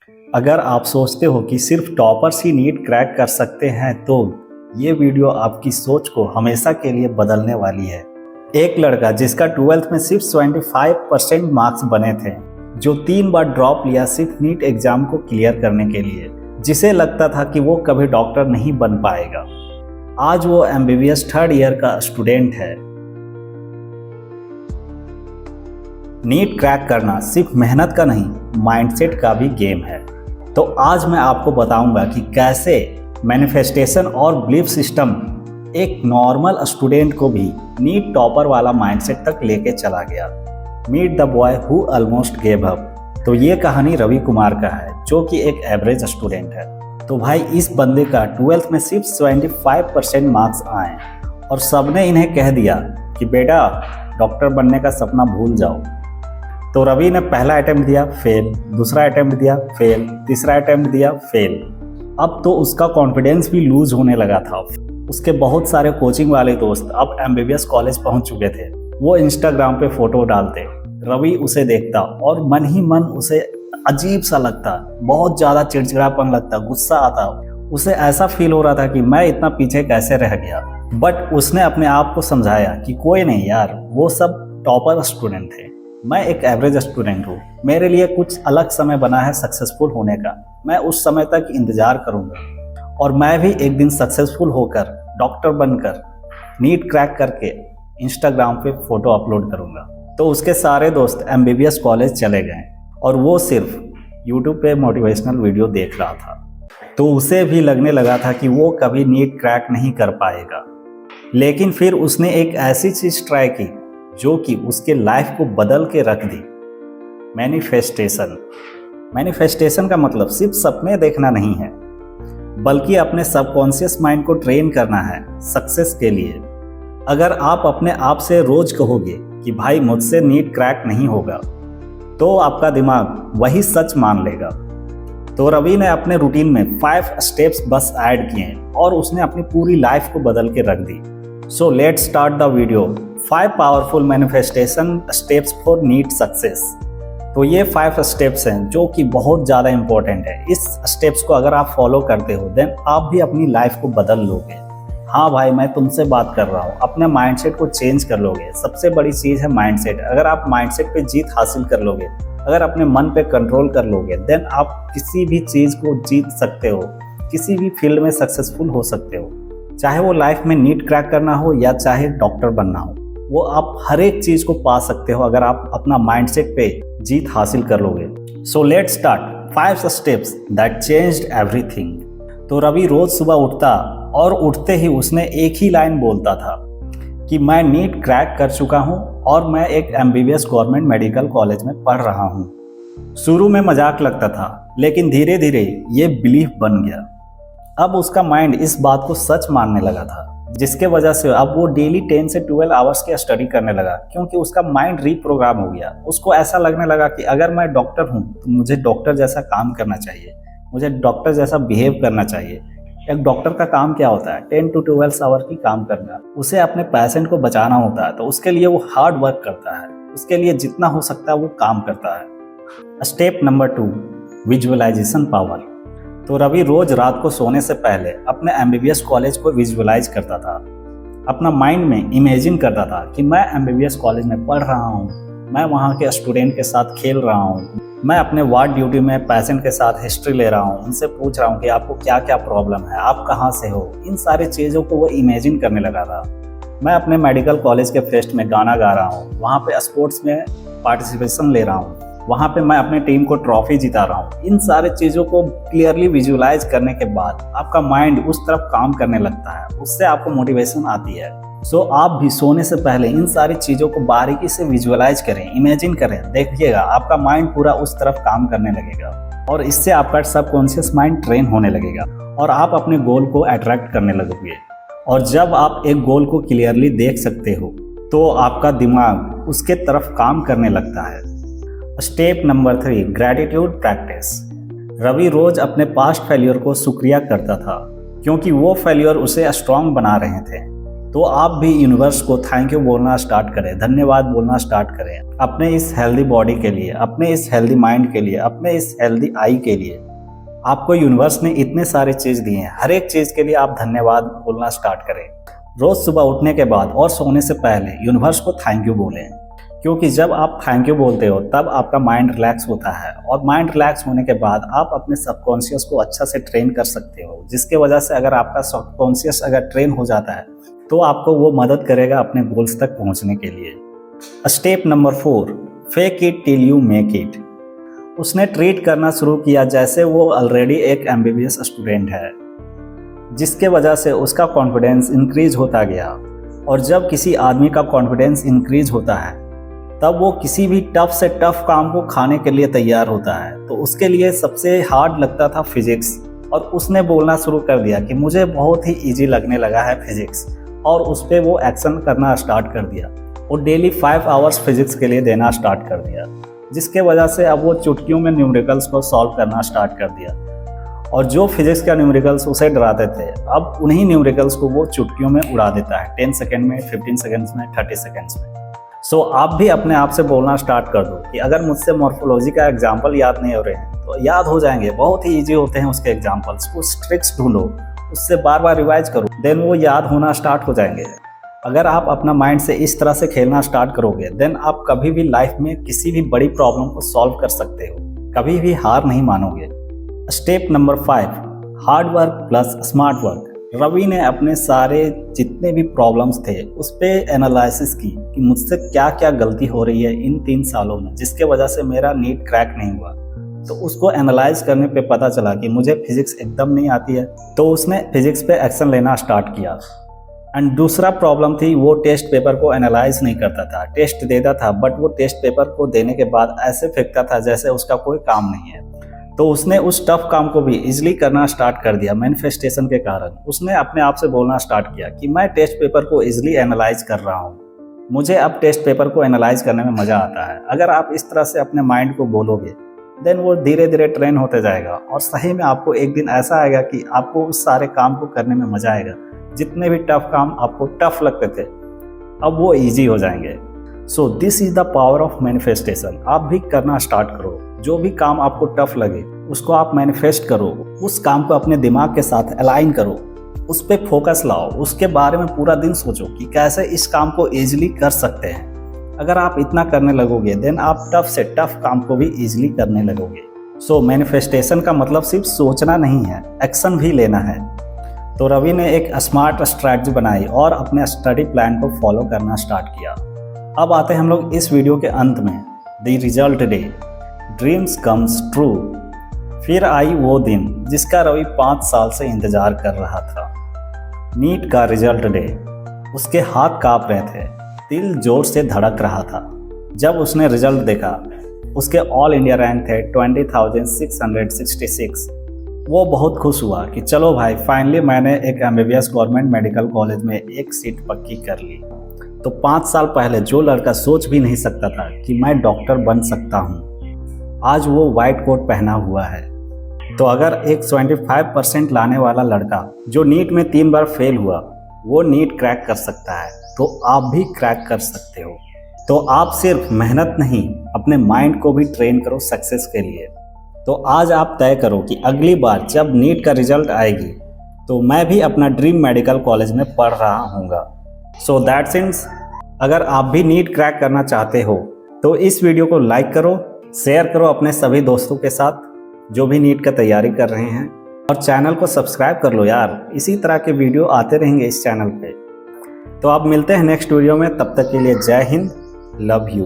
अगर आप सोचते हो कि सिर्फ टॉपर्स ही नीट क्रैक कर सकते हैं तो ये वीडियो आपकी सोच को हमेशा के लिए बदलने वाली है। एक लड़का जिसका 12th में सिर्फ 25% मार्क्स बने थे, जो 3 बार ड्रॉप लिया सिर्फ नीट एग्जाम को क्लियर करने के लिए, जिसे लगता था कि वो कभी डॉक्टर नहीं बन पाएगा, आज वो MBBS 3rd ईयर का स्टूडेंट है। नीट क्रैक करना सिर्फ मेहनत का नहीं, माइंडसेट का भी गेम है। तो आज मैं आपको बताऊंगा कि कैसे मैनिफेस्टेशन और बिलीफ सिस्टम एक नॉर्मल स्टूडेंट को भी नीट टॉपर वाला माइंडसेट तक लेके चला गया। Meet the boy who almost gave up. तो ये कहानी रवि कुमार का है, जो कि एक एवरेज स्टूडेंट है। तो भाई इस बंदे का 12th में सिर्फ 25% मार्क्स आए और सबने इन्हें कह दिया कि बेटा डॉक्टर बनने का सपना भूल जाओ। तो रवि ने पहला अटेम्प्ट दिया, फेल, दूसरा अटेम्प्ट दिया, फेल, तीसरा अटेम्प्ट दिया, फेल। अब तो उसका कॉन्फिडेंस भी लूज होने लगा था। उसके बहुत सारे कोचिंग वाले दोस्त अब MBBS कॉलेज पहुंच चुके थे। वो इंस्टाग्राम पे फोटो डालते, रवि उसे देखता और मन ही मन उसे अजीब सा लगता, बहुत ज़्यादा चिड़चिड़ापन लगता, गुस्सा आता। उसे ऐसा फील हो रहा था कि मैं इतना पीछे कैसे रह गया। बट उसने अपने आप को समझाया कि कोई नहीं यार, वो सब टॉपर स्टूडेंट थे, मैं एक एवरेज स्टूडेंट हूँ। मेरे लिए कुछ अलग समय बना है सक्सेसफुल होने का। मैं उस समय तक इंतज़ार करूँगा और मैं भी एक दिन सक्सेसफुल होकर, डॉक्टर बनकर, नीट क्रैक करके इंस्टाग्राम पे फ़ोटो अपलोड करूँगा। तो उसके सारे दोस्त MBBS कॉलेज चले गए और वो सिर्फ यूट्यूब पे मोटिवेशनल वीडियो देख रहा था। तो उसे भी लगने लगा था कि वो कभी नीट क्रैक नहीं कर पाएगा। लेकिन फिर उसने एक ऐसी चीज़ ट्राई की जो कि उसके लाइफ को बदल के रख दी। मैनिफेस्टेशन का मतलब सिर्फ सपने देखना नहीं है, बल्कि अपने सबकॉन्शियस माइंड को ट्रेन करना है सक्सेस के लिए। अगर आप अपने आप से रोज कहोगे कि भाई मुझसे नीट क्रैक नहीं होगा, तो आपका दिमाग वही सच मान लेगा। तो रवि ने अपने रूटीन में 5 स्टेप्स बस ऐड किए और उसने अपनी पूरी लाइफ को बदल के रख दी। So let's start the video. 5 powerful manifestation steps for NEET success. तो ये 5 स्टेप्स हैं जो कि बहुत ज़्यादा इंपॉर्टेंट है। इस स्टेप्स को अगर आप फॉलो करते हो देन आप भी अपनी लाइफ को बदल लोगे। हाँ भाई, मैं तुमसे बात कर रहा हूँ, अपने माइंडसेट को चेंज कर लोगे। सबसे बड़ी चीज़ है माइंडसेट। अगर आप माइंडसेट पे जीत हासिल कर लोगे, अगर अपने मन पे कंट्रोल कर लोगे, देन आप किसी भी चीज़ को जीत सकते हो, किसी भी फील्ड में सक्सेसफुल हो सकते हो। चाहे वो लाइफ में नीट क्रैक करना हो या चाहे डॉक्टर बनना हो, वो आप हर एक चीज़ को पा सकते हो अगर आप अपना माइंडसेट पे जीत हासिल कर लोगे। So let's start 5 steps that changed everything. तो रवि रोज सुबह उठता और उठते ही उसने एक ही लाइन बोलता था कि मैं नीट क्रैक कर चुका हूँ और मैं एक MBBS गवर्नमेंट मेडिकल कॉलेज में पढ़ रहा हूँ। शुरू में मजाक लगता था, लेकिन धीरे धीरे ये बिलीफ बन गया। अब उसका माइंड इस बात को सच मानने लगा था, जिसके वजह से अब वो डेली 10 से 12 आवर्स की स्टडी करने लगा, क्योंकि उसका माइंड रीप्रोग्राम हो गया। उसको ऐसा लगने लगा कि अगर मैं डॉक्टर हूँ तो मुझे डॉक्टर जैसा काम करना चाहिए, मुझे डॉक्टर जैसा बिहेव करना चाहिए। एक डॉक्टर का काम क्या होता है? 10 to 12 आवर की काम करना। उसे अपने पेशेंट को बचाना होता है, तो उसके लिए वो हार्ड वर्क करता है, उसके लिए जितना हो सकता है वो काम करता है। Step number 2, visualization power. तो रवि रोज रात को सोने से पहले अपने MBBS कॉलेज को विजुअलाइज करता था। अपना माइंड में इमेजिन करता था कि मैं MBBS कॉलेज में पढ़ रहा हूँ, मैं वहाँ के स्टूडेंट के साथ खेल रहा हूँ, मैं अपने वार्ड ड्यूटी में पेशेंट के साथ हिस्ट्री ले रहा हूँ, उनसे पूछ रहा हूँ कि आपको क्या क्या प्रॉब्लम है, आप कहाँ से हो। इन सारी चीज़ों को वो इमेजिन करने लगा था। मैं अपने मेडिकल कॉलेज के फेस्ट में गाना गा रहा हूँ, वहाँ पे स्पोर्ट्स में पार्टिसिपेशन ले रहा हूँ, वहाँ पे मैं अपने टीम को ट्रॉफी जिता रहा हूँ। इन सारे चीज़ों को क्लियरली विजुअलाइज करने के बाद आपका माइंड उस तरफ काम करने लगता है, उससे आपको मोटिवेशन आती है। सो आप भी सोने से पहले इन सारी चीज़ों को बारीकी से विजुअलाइज करें, इमेजिन करें। देखिएगा आपका माइंड पूरा उस तरफ काम करने लगेगा और इससे आपका सबकॉन्शियस माइंड ट्रेन होने लगेगा और आप अपने गोल को अट्रैक्ट करने लगोगे। और जब आप एक गोल को क्लियरली देख सकते हो तो आपका दिमाग उसके तरफ काम करने लगता है। Step number 3, gratitude practice. Ravi रोज अपने पास्ट फेल्योर को शुक्रिया करता था, क्योंकि वो फेल्योर उसे स्ट्रांग बना रहे थे। तो आप भी यूनिवर्स को थैंक यू बोलना स्टार्ट करें, धन्यवाद बोलना स्टार्ट करें अपने इस हेल्दी बॉडी के लिए, अपने इस हेल्दी माइंड के लिए, अपने इस हेल्दी आई के लिए। आपको यूनिवर्स ने इतने सारे चीज़ दिए हैं, हर एक चीज़ के लिए आप धन्यवाद बोलना स्टार्ट करें। रोज़ सुबह उठने के बाद और सोने से पहले यूनिवर्स को थैंक यू बोलें, क्योंकि जब आप थैंक यू बोलते हो तब आपका माइंड रिलैक्स होता है, और माइंड रिलैक्स होने के बाद आप अपने सबकॉन्शियस को अच्छा से ट्रेन कर सकते हो, जिसके वजह से अगर आपका सबकॉन्शियस अगर ट्रेन हो जाता है तो आपको वो मदद करेगा अपने गोल्स तक पहुंचने के लिए। Step number 4, fake it till you make it. उसने ट्रीट करना शुरू किया जैसे वो ऑलरेडी एक MBBS स्टूडेंट है, जिसके वजह से उसका कॉन्फिडेंस इंक्रीज होता गया। और जब किसी आदमी का कॉन्फिडेंस इंक्रीज होता है तब वो किसी भी टफ से टफ काम को खाने के लिए तैयार होता है। तो उसके लिए सबसे हार्ड लगता था फिजिक्स, और उसने बोलना शुरू कर दिया कि मुझे बहुत ही ईजी लगने लगा है फिजिक्स, और उस पर वो एक्शन करना स्टार्ट कर दिया। वो डेली 5 आवर्स फिजिक्स के लिए देना स्टार्ट कर दिया, जिसके वजह से अब वो चुटकियों में न्यूमेरिकल्स को सॉल्व करना स्टार्ट कर दिया। और जो फिजिक्स का न्यूमेरिकल्स उसे डराते थे, अब उन्हीं न्यूमेरिकल्स को वो चुटकियों में उड़ा देता है, 10 सेकेंड में, 15 सेकेंड्स में, 30 सेकेंड्स में। सो आप भी अपने आप से बोलना स्टार्ट कर दो कि अगर मुझसे मॉर्फोलॉजी का एग्जाम्पल याद नहीं हो रहे हैं तो याद हो जाएंगे, बहुत ही ईजी होते हैं उसके एग्जाम्पल्स। कुछ ट्रिक्स ढूंढो, उससे बार बार रिवाइज करो, देन वो याद होना स्टार्ट हो जाएंगे। अगर आप अपना माइंड से इस तरह से खेलना स्टार्ट करोगे, देन आप कभी भी लाइफ में किसी भी बड़ी प्रॉब्लम को सॉल्व कर सकते हो, कभी भी हार नहीं मानोगे। Step number 5, hard work plus smart work. Ravi ने अपने सारे जितने भी प्रॉब्लम्स थे उस पर एनालिसिस की कि मुझसे क्या क्या गलती हो रही है इन 3 सालों में, जिसके वजह से मेरा नीट क्रैक नहीं हुआ। तो उसको एनालाइज करने पे पता चला कि मुझे फिजिक्स एकदम नहीं आती है, तो उसने फिजिक्स पे एक्शन लेना स्टार्ट किया। एंड दूसरा प्रॉब्लम थी, वो टेस्ट पेपर को एनालाइज नहीं करता था, टेस्ट देता था बट वो टेस्ट पेपर को देने के बाद ऐसे फेंकता था जैसे उसका कोई काम नहीं है। तो उसने उस टफ काम को भी इजीली करना स्टार्ट कर दिया मैनिफेस्टेशन के कारण। उसने अपने आप से बोलना स्टार्ट किया कि मैं टेस्ट पेपर को इजीली एनालाइज कर रहा हूँ, मुझे अब टेस्ट पेपर को एनालाइज करने में मज़ा आता है। अगर आप इस तरह से अपने माइंड को बोलोगे, देन वो धीरे धीरे ट्रेन होते जाएगा, और सही में आपको एक दिन ऐसा आएगा कि आपको उस सारे काम को करने में मज़ा आएगा। जितने भी टफ काम आपको टफ लगते थे, अब वो ईजी हो जाएंगे। So this is the power of manifestation. आप भी करना स्टार्ट करो, जो भी काम आपको टफ लगे उसको आप मैनिफेस्ट करो, उस काम को अपने दिमाग के साथ अलाइन करो, उस पर फोकस लाओ, उसके बारे में पूरा दिन सोचो कि कैसे इस काम को ईजिली कर सकते हैं। अगर आप इतना करने लगोगे, देन आप टफ से टफ काम को भी ईजिली करने लगोगे। सो मैनिफेस्टेशन का मतलब सिर्फ सोचना नहीं है, एक्शन भी लेना है। तो रवि ने एक स्मार्ट स्ट्रैटेजी बनाई और अपने स्टडी प्लान को फॉलो करना स्टार्ट किया। अब आते हैं हम लोग इस वीडियो के अंत में, the result day, dreams comes true. फिर आई वो दिन जिसका रवि 5 साल से इंतजार कर रहा था, नीट का रिजल्ट डे। उसके हाथ कांप रहे थे, दिल जोर से धड़क रहा था। जब उसने रिजल्ट देखा, उसके ऑल इंडिया रैंक थे 20,666। वो बहुत खुश हुआ कि चलो भाई, फाइनली मैंने एक MBBS गवर्नमेंट मेडिकल कॉलेज में एक सीट पक्की कर ली। तो 5 साल पहले जो लड़का सोच भी नहीं सकता था कि मैं डॉक्टर बन सकता हूँ, आज वो वाइट कोट पहना हुआ है। तो अगर एक 75% लाने वाला लड़का जो नीट में 3 बार फेल हुआ, वो नीट क्रैक कर सकता है, तो आप भी क्रैक कर सकते हो। तो आप सिर्फ मेहनत नहीं, अपने माइंड को भी ट्रेन करो सक्सेस के लिए। तो आज आप तय करो कि अगली बार जब नीट का रिजल्ट आएगी तो मैं भी अपना ड्रीम मेडिकल कॉलेज में पढ़ रहा हूँगा। सो दैट सिंस अगर आप भी नीट क्रैक करना चाहते हो तो इस वीडियो को लाइक करो, शेयर करो अपने सभी दोस्तों के साथ जो भी नीट का तैयारी कर रहे हैं, और चैनल को सब्सक्राइब कर लो यार, इसी तरह के वीडियो आते रहेंगे इस चैनल पे। तो आप मिलते हैं नेक्स्ट वीडियो में, तब तक के लिए जय हिंद, लव यू।